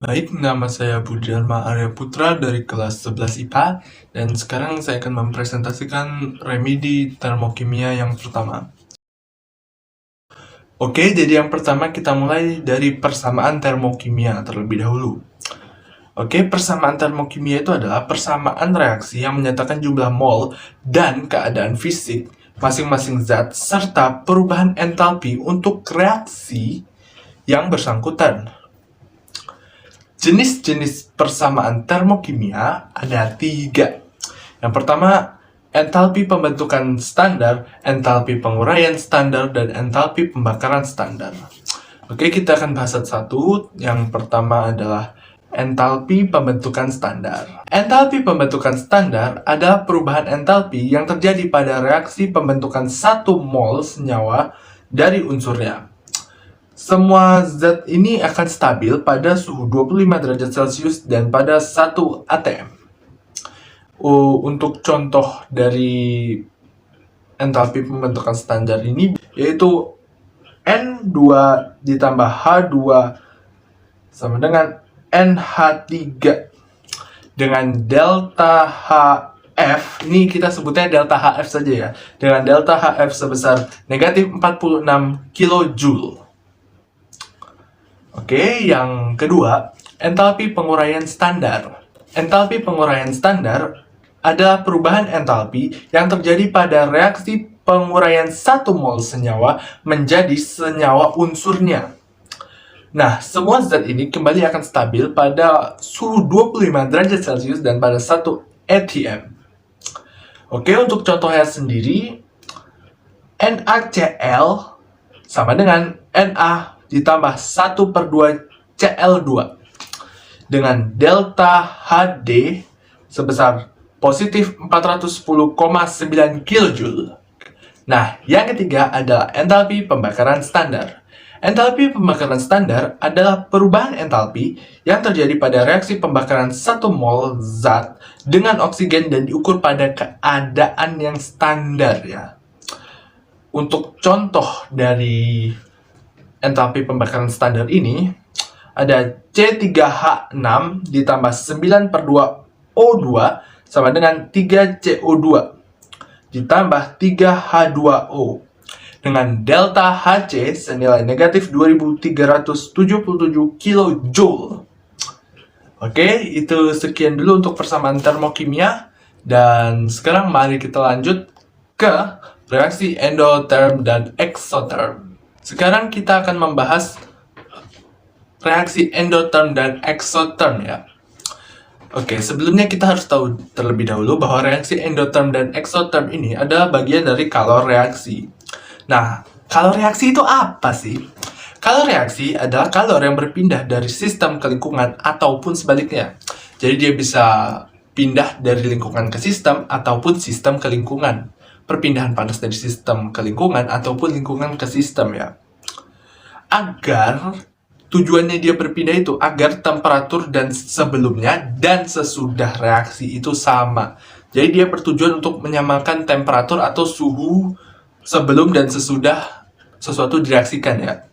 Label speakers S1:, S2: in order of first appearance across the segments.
S1: Baik, nama saya Budi Dharma Arya Putra dari kelas 11 IPA, dan sekarang saya akan mempresentasikan remedi termokimia yang pertama. Oke, jadi yang pertama kita mulai dari persamaan termokimia terlebih dahulu. Oke, persamaan termokimia itu adalah persamaan reaksi yang menyatakan jumlah mol dan keadaan fisik masing-masing zat serta perubahan entalpi untuk reaksi yang bersangkutan. Jenis-jenis persamaan termokimia ada 3. Yang pertama, entalpi pembentukan standar, entalpi penguraian standar, dan entalpi pembakaran standar. Oke, kita akan bahas satu-satu. Yang pertama adalah entalpi pembentukan standar. Entalpi pembentukan standar adalah perubahan entalpi yang terjadi pada reaksi pembentukan 1 mol senyawa dari unsurnya. Semua zat ini akan stabil pada suhu 25 derajat Celcius dan pada 1 atm. Untuk contoh dari entalpi pembentukan standar ini yaitu N2 ditambah H2 sama dengan NH3 dengan delta HF, ini kita sebutnya delta HF saja ya, dengan delta HF sebesar negatif 46 kJ. Oke, yang kedua, entalpi penguraian standar. Entalpi penguraian standar adalah perubahan entalpi yang terjadi pada reaksi penguraian 1 mol senyawa menjadi senyawa unsurnya. Nah, semua zat ini kembali akan stabil pada suhu 25 derajat Celcius dan pada 1 atm. Oke, untuk contohnya sendiri, NaCl sama dengan Na ditambah 1/2 Cl2 dengan delta HD sebesar positif 410,9 kJ. Nah, yang ketiga adalah entalpi pembakaran standar. Entalpi pembakaran standar adalah perubahan entalpi yang terjadi pada reaksi pembakaran 1 mol zat dengan oksigen dan diukur pada keadaan yang standar ya. Untuk contoh dari entalpi pembakaran standar ini ada C3H6 ditambah 9/2O2 sama dengan 3CO2 ditambah 3H2O dengan delta Hc senilai negatif 2377 kJ. Oke, itu sekian dulu untuk persamaan termokimia, dan sekarang mari kita lanjut ke reaksi endotherm dan exotherm. Sekarang kita akan membahas reaksi endotherm dan exotherm ya. Oke, sebelumnya kita harus tahu terlebih dahulu bahwa reaksi endotherm dan exotherm ini adalah bagian dari kalor reaksi. Nah, kalor reaksi itu apa sih? Kalor reaksi adalah kalor yang berpindah dari sistem ke lingkungan ataupun sebaliknya. Jadi dia bisa pindah dari lingkungan ke sistem ataupun sistem ke lingkungan. Perpindahan panas dari sistem ke lingkungan ataupun lingkungan ke sistem ya. Agar tujuannya dia berpindah itu agar temperatur dan sebelumnya dan sesudah reaksi itu sama. Jadi dia bertujuan untuk menyamakan temperatur atau suhu sebelum dan sesudah sesuatu direaksikan ya.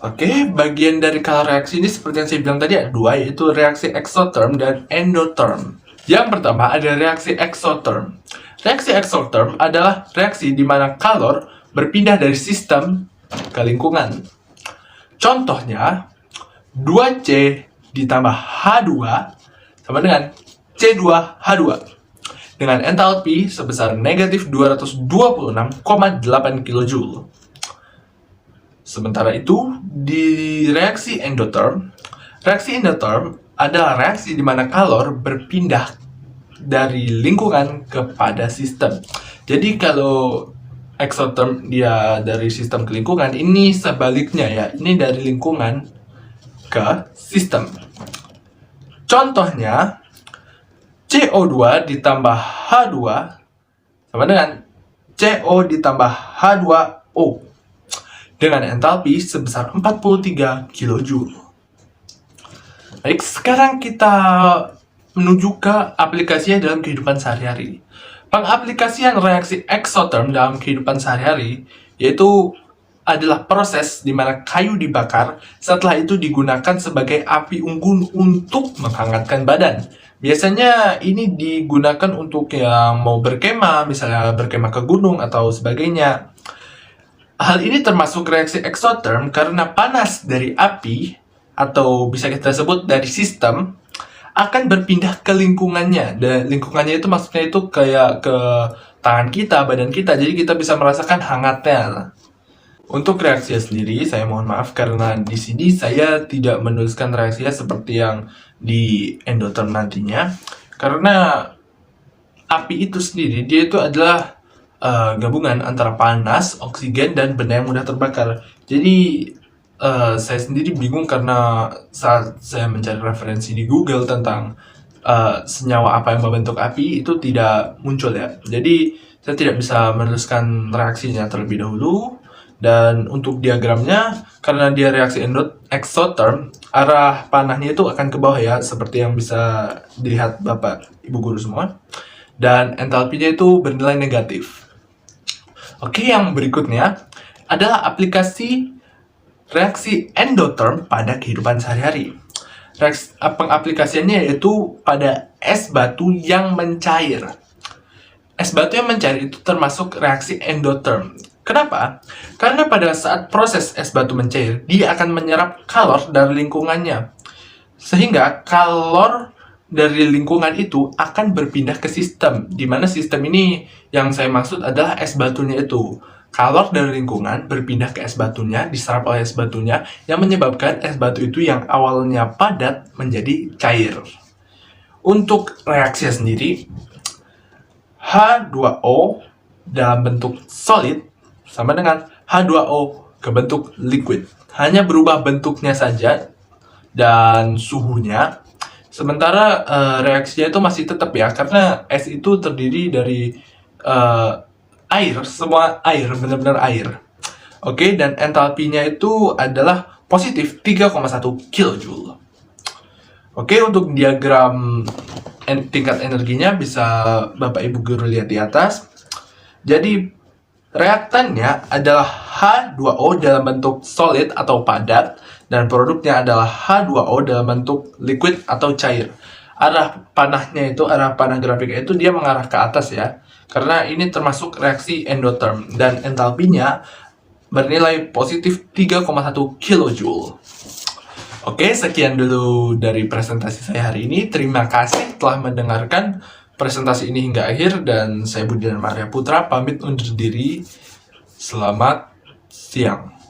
S1: Oke, bagian dari kalor reaksi ini seperti yang saya bilang tadi ada 2, yaitu reaksi exotherm dan endotherm. Yang pertama ada reaksi exotherm. Reaksi exotherm adalah reaksi di mana kalor berpindah dari sistem ke lingkungan. Contohnya, 2C ditambah H2 sama dengan C2H2 dengan entalpi sebesar negatif 226,8 kJ. Sementara itu, di reaksi endotherm adalah reaksi di mana kalor berpindah dari lingkungan kepada sistem. Jadi kalau exotherm dia dari sistem ke lingkungan, ini sebaliknya ya, ini dari lingkungan ke sistem. Contohnya, CO2 ditambah H2 sama dengan CO ditambah H2O dengan entalpi sebesar 43 kJ. Baik, sekarang kita menuju ke aplikasinya dalam kehidupan sehari-hari. Pengaplikasian reaksi exotherm dalam kehidupan sehari-hari yaitu adalah proses di mana kayu dibakar, setelah itu digunakan sebagai api unggun untuk menghangatkan badan. Biasanya ini digunakan untuk yang mau berkemah, misalnya berkemah ke gunung atau sebagainya. Hal ini termasuk reaksi exotherm karena panas dari api, atau bisa kita sebut dari sistem, akan berpindah ke lingkungannya. Dan lingkungannya itu maksudnya itu kayak ke tangan kita, badan kita, jadi kita bisa merasakan hangatnya. Untuk reaksinya sendiri, saya mohon maaf karena di sini saya tidak menuliskan reaksinya seperti yang di endotherm nantinya. Karena api itu sendiri, dia itu adalah gabungan antara panas, oksigen, dan benda yang mudah terbakar. Jadi saya sendiri bingung karena saat saya mencari referensi di Google tentang senyawa apa yang membentuk api itu tidak muncul ya. Jadi saya tidak bisa menuliskan reaksinya terlebih dahulu. Dan untuk diagramnya, karena dia reaksi exotherm, arah panahnya itu akan ke bawah ya, seperti yang bisa dilihat Bapak Ibu guru semua. Dan entalpinya itu bernilai negatif. Oke, yang berikutnya adalah aplikasi reaksi endotherm pada kehidupan sehari-hari. Pengaplikasiannya yaitu pada es batu yang mencair. Es batu yang mencair itu termasuk reaksi endotherm. Kenapa? Karena pada saat proses es batu mencair, dia akan menyerap kalor dari lingkungannya. Sehingga kalor dari lingkungan itu akan berpindah ke sistem, di mana sistem ini yang saya maksud adalah es batunya itu. Kalor dari lingkungan berpindah ke es batunya, diserap oleh es batunya, yang menyebabkan es batu itu yang awalnya padat menjadi cair. Untuk reaksinya sendiri, H2O dalam bentuk solid sama dengan H2O ke bentuk liquid. Hanya berubah bentuknya saja dan suhunya. Sementara reaksinya itu masih tetap ya, karena es itu terdiri dari air, semua air, benar-benar air. Oke, dan entalpinya itu adalah positif 3,1 kJ. Oke, untuk diagram tingkat energinya bisa Bapak Ibu guru lihat di atas. Jadi reaktannya adalah H2O dalam bentuk solid atau padat, dan produknya adalah H2O dalam bentuk liquid atau cair. Arah panahnya itu, arah panah grafiknya itu dia mengarah ke atas ya, karena ini termasuk reaksi endotherm, dan entalpinya bernilai positif 3,1 kJ. Oke, sekian dulu dari presentasi saya hari ini. Terima kasih telah mendengarkan presentasi ini hingga akhir, dan saya Budiman Maria Putra pamit undur diri. Selamat siang.